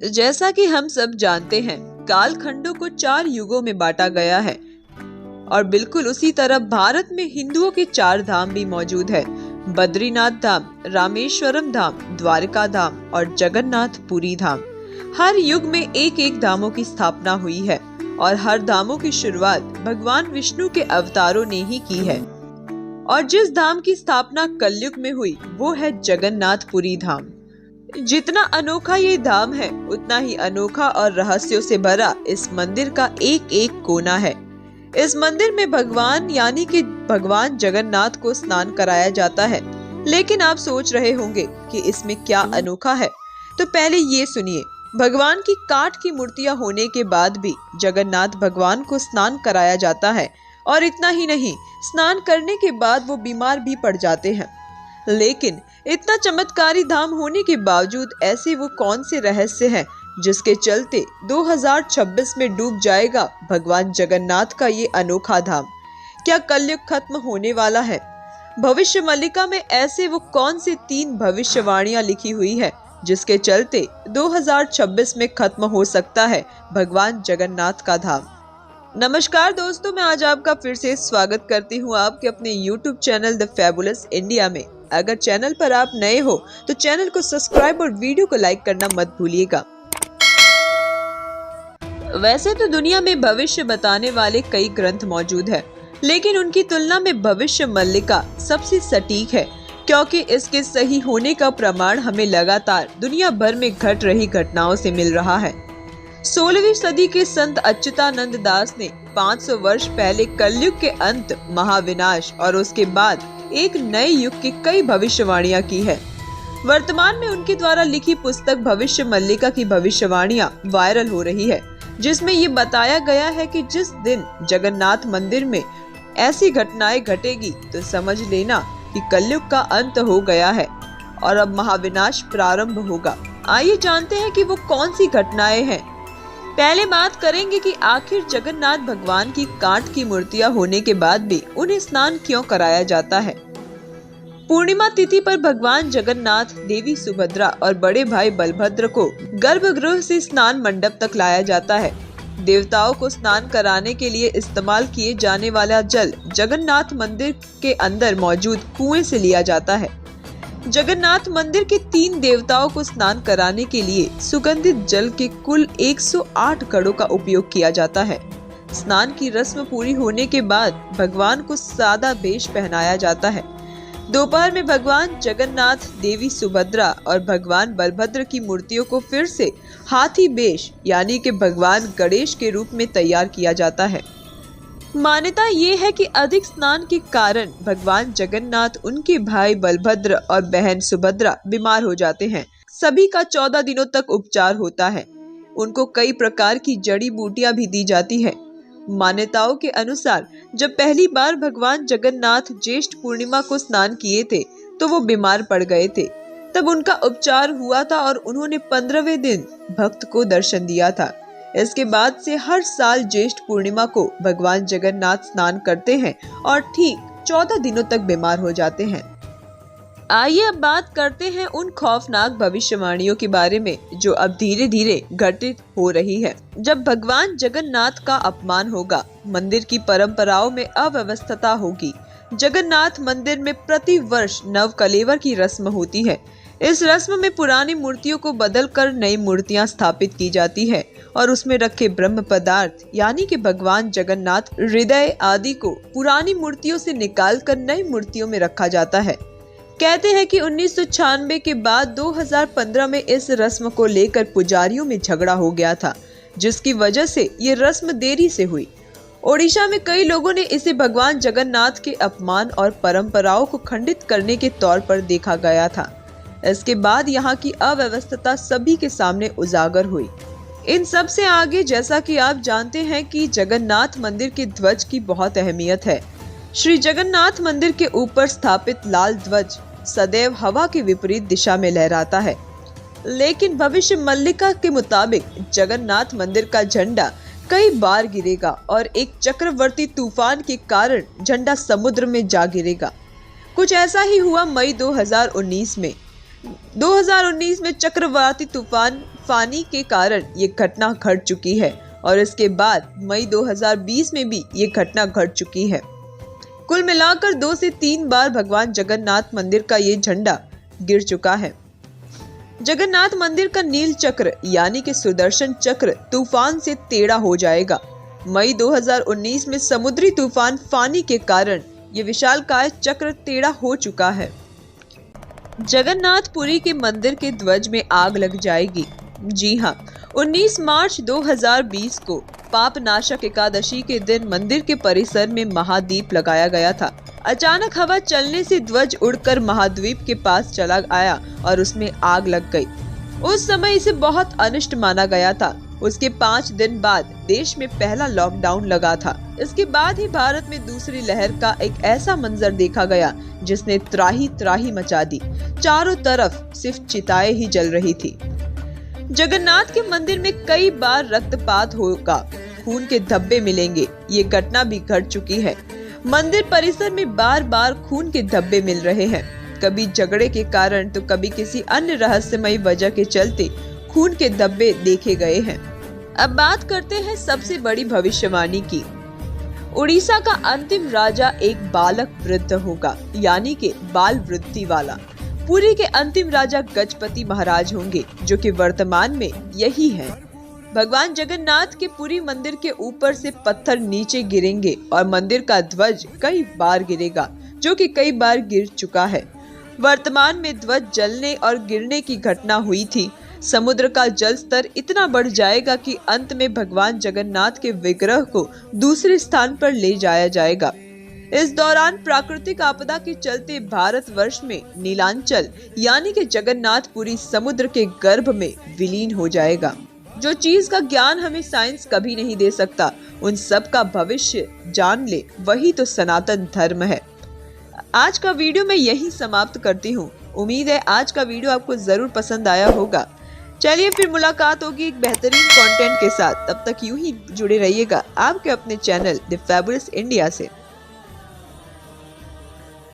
जैसा कि हम सब जानते हैं, कालखंडों को 4 युगों में बांटा गया है और बिल्कुल उसी तरह भारत में हिंदुओं के 4 धाम भी मौजूद है। बद्रीनाथ धाम, रामेश्वरम धाम, द्वारका धाम और जगन्नाथपुरी धाम। हर युग में एक एक धामों की स्थापना हुई है और हर धामों की शुरुआत भगवान विष्णु के अवतारों ने ही की है। और जिस धाम की स्थापना कलयुग में हुई वो है जगन्नाथपुरी धाम। जितना अनोखा ये धाम है, उतना ही अनोखा और रहस्यों से भरा इस मंदिर का एक एक कोना है। इस मंदिर में भगवान यानी कि भगवान जगन्नाथ को स्नान कराया जाता है। लेकिन आप सोच रहे होंगे कि इसमें क्या अनोखा है, तो पहले ये सुनिए। भगवान की काठ की मूर्तियां होने के बाद भी जगन्नाथ भगवान को स्नान कराया जाता है और इतना ही नहीं, स्नान करने के बाद वो बीमार भी पड़ जाते हैं। लेकिन इतना चमत्कारी धाम होने के बावजूद ऐसे वो कौन से रहस्य हैं जिसके चलते 2026 में डूब जाएगा भगवान जगन्नाथ का ये अनोखा धाम? क्या कलयुग खत्म होने वाला है? भविष्य मल्लिका में ऐसे वो कौन से 3 भविष्यवाणियां लिखी हुई है जिसके चलते 2026 में खत्म हो सकता है भगवान जगन्नाथ का धाम? नमस्कार दोस्तों, मैं आज आपका फिर से स्वागत करती हूँ आपके अपने YouTube channel the fabulous India में। अगर चैनल पर आप नए हो तो चैनल को सब्सक्राइब और वीडियो को लाइक करना मत भूलिएगा। वैसे तो दुनिया में भविष्य बताने वाले कई ग्रंथ मौजूद है, लेकिन उनकी तुलना में भविष्य मल्लिका सबसे सटीक है, क्योंकि इसके सही होने का प्रमाण हमें लगातार दुनिया भर में घट रही घटनाओं से मिल रहा है। 16वीं सदी के संत अच्युतानंद दास ने 500 वर्ष पहले कलयुग के अंत, महाविनाश और उसके बाद एक नए युग की कई भविष्यवाणियां की है। वर्तमान में उनके द्वारा लिखी पुस्तक भविष्य मल्लिका की भविष्यवाणियां वायरल हो रही है, जिसमें ये बताया गया है कि जिस दिन जगन्नाथ मंदिर में ऐसी घटनाएं घटेगी तो समझ लेना कि कलयुग का अंत हो गया है और अब महाविनाश प्रारंभ होगा। आइए जानते हैं कि वो कौन सी घटनाएं हैं। पहले बात करेंगे कि आखिर जगन्नाथ भगवान की काठ की मूर्तियां होने के बाद भी उन्हें स्नान क्यों कराया जाता है। पूर्णिमा तिथि पर भगवान जगन्नाथ, देवी सुभद्रा और बड़े भाई बलभद्र को गर्भगृह से स्नान मंडप तक लाया जाता है। देवताओं को स्नान कराने के लिए इस्तेमाल किए जाने वाला जल जगन्नाथ मंदिर के अंदर मौजूद कुएं से लिया जाता है। जगन्नाथ मंदिर के 3 देवताओं को स्नान कराने के लिए सुगंधित जल के कुल 108 घड़ों का उपयोग किया जाता है। स्नान की रस्म पूरी होने के बाद भगवान को सादा वेश पहनाया जाता है। दोपहर में भगवान जगन्नाथ, देवी सुभद्रा और भगवान बलभद्र की मूर्तियों को फिर से हाथी वेश यानी कि भगवान गणेश के रूप में तैयार किया जाता है। मान्यता ये है कि अधिक स्नान के कारण भगवान जगन्नाथ, उनके भाई बलभद्र और बहन सुभद्रा बीमार हो जाते हैं। सभी का 14 दिनों तक उपचार होता है। उनको कई प्रकार की जड़ी बूटियां भी दी जाती है। मान्यताओं के अनुसार जब पहली बार भगवान जगन्नाथ ज्येष्ठ पूर्णिमा को स्नान किए थे तो वो बीमार पड़ गए थे। तब उनका उपचार हुआ था और उन्होंने 15वें दिन भक्त को दर्शन दिया था। इसके बाद से हर साल ज्येष्ठ पूर्णिमा को भगवान जगन्नाथ स्नान करते हैं और ठीक 14 दिनों तक बीमार हो जाते हैं। आइए अब बात करते हैं उन खौफनाक भविष्यवाणियों के बारे में जो अब धीरे धीरे घटित हो रही है। जब भगवान जगन्नाथ का अपमान होगा, मंदिर की परंपराओं में अव्यवस्था होगी। जगन्नाथ मंदिर में प्रति वर्ष नव कलेवर की रस्म होती है। इस रस्म में पुरानी मूर्तियों को बदलकर नई मूर्तियां स्थापित की जाती है और उसमें रखे ब्रह्म पदार्थ यानी कि भगवान जगन्नाथ हृदय आदि को पुरानी मूर्तियों से निकालकर नई मूर्तियों में रखा जाता है। कहते हैं कि 1996 के बाद 2015 में इस रस्म को लेकर पुजारियों में झगड़ा हो गया था, जिसकी वजह से ये रस्म देरी से हुई। ओडिशा में कई लोगों ने इसे भगवान जगन्नाथ के अपमान और परंपराओं को खंडित करने के तौर पर देखा गया था। इसके बाद यहाँ की अव्यवस्था सभी के सामने उजागर हुई। इन सब से आगे जैसा कि आप जानते हैं कि जगन्नाथ मंदिर के ध्वज की बहुत अहमियत है। श्री जगन्नाथ मंदिर के ऊपर स्थापित लाल ध्वज सदैव हवा के विपरीत दिशा में लहराता है। लेकिन भविष्य मल्लिका के मुताबिक जगन्नाथ मंदिर का झंडा कई बार गिरेगा और एक चक्रवर्ती तूफान के कारण झंडा समुद्र में जा गिरेगा। कुछ ऐसा ही हुआ मई 2019 में। 2019 में चक्रवाती तूफान फानी के कारण ये घटना घट चुकी है और इसके बाद मई 2020 में भी ये घटना घट चुकी है। कुल मिलाकर 2 से 3 बार भगवान जगन्नाथ मंदिर का ये झंडा गिर चुका है। जगन्नाथ मंदिर का नील चक्र यानी कि सुदर्शन चक्र तूफान से टेढ़ा हो जाएगा। मई 2019 में समुद्री तूफान फानी के कारण ये विशालकाय चक्र टेढ़ा हो चुका है। जगन्नाथपुरी के मंदिर के ध्वज में आग लग जाएगी। जी हाँ, 19 मार्च 2020 को पापनाशक एकादशी के दिन मंदिर के परिसर में महादीप लगाया गया था। अचानक हवा चलने से ध्वज उड़कर महाद्वीप के पास चला आया और उसमें आग लग गई। उस समय इसे बहुत अनिष्ट माना गया था। उसके 5 दिन बाद देश में पहला लॉकडाउन लगा था। इसके बाद ही भारत में दूसरी लहर का एक ऐसा मंजर देखा गया जिसने त्राही त्राही मचा दी। चारों तरफ सिर्फ चिताएं ही जल रही थी। जगन्नाथ के मंदिर में कई बार रक्तपात होगा, खून के धब्बे मिलेंगे। ये घटना भी घट चुकी है। मंदिर परिसर में बार बार खून के धब्बे मिल रहे हैं, कभी झगड़े के कारण तो कभी किसी अन्य रहस्यमयी वजह के चलते खून के धब्बे देखे गए हैं। अब बात करते हैं सबसे बड़ी भविष्यवाणी की। उड़ीसा का अंतिम राजा एक बालक वृद्ध होगा, यानी कि बाल वृद्धि वाला। पुरी के अंतिम राजा गजपति महाराज होंगे, जो कि वर्तमान में यही हैं। भगवान जगन्नाथ के पुरी मंदिर के ऊपर से पत्थर नीचे गिरेंगे और मंदिर का ध्वज कई बार गिरेगा, जो कि कई बार गिर चुका है। वर्तमान में ध्वज जलने और गिरने की घटना हुई थी। समुद्र का जल स्तर इतना बढ़ जाएगा कि अंत में भगवान जगन्नाथ के विग्रह को दूसरे स्थान पर ले जाया जाएगा। इस दौरान प्राकृतिक आपदा के चलते भारतवर्ष में नीलांचल यानी कि जगन्नाथपुरी समुद्र के गर्भ में विलीन हो जाएगा। जो चीज का ज्ञान हमें साइंस कभी नहीं दे सकता, उन सब का भविष्य जान ले, वही तो सनातन धर्म है। आज का वीडियो मैं यही समाप्त करती हूँ। उम्मीद है आज का वीडियो आपको जरूर पसंद आया होगा। चलिए फिर मुलाकात होगी एक बेहतरीन कंटेंट के साथ। तब तक यूं ही जुड़े रहिएगा आपके अपने चैनल द फैबुलस इंडिया से।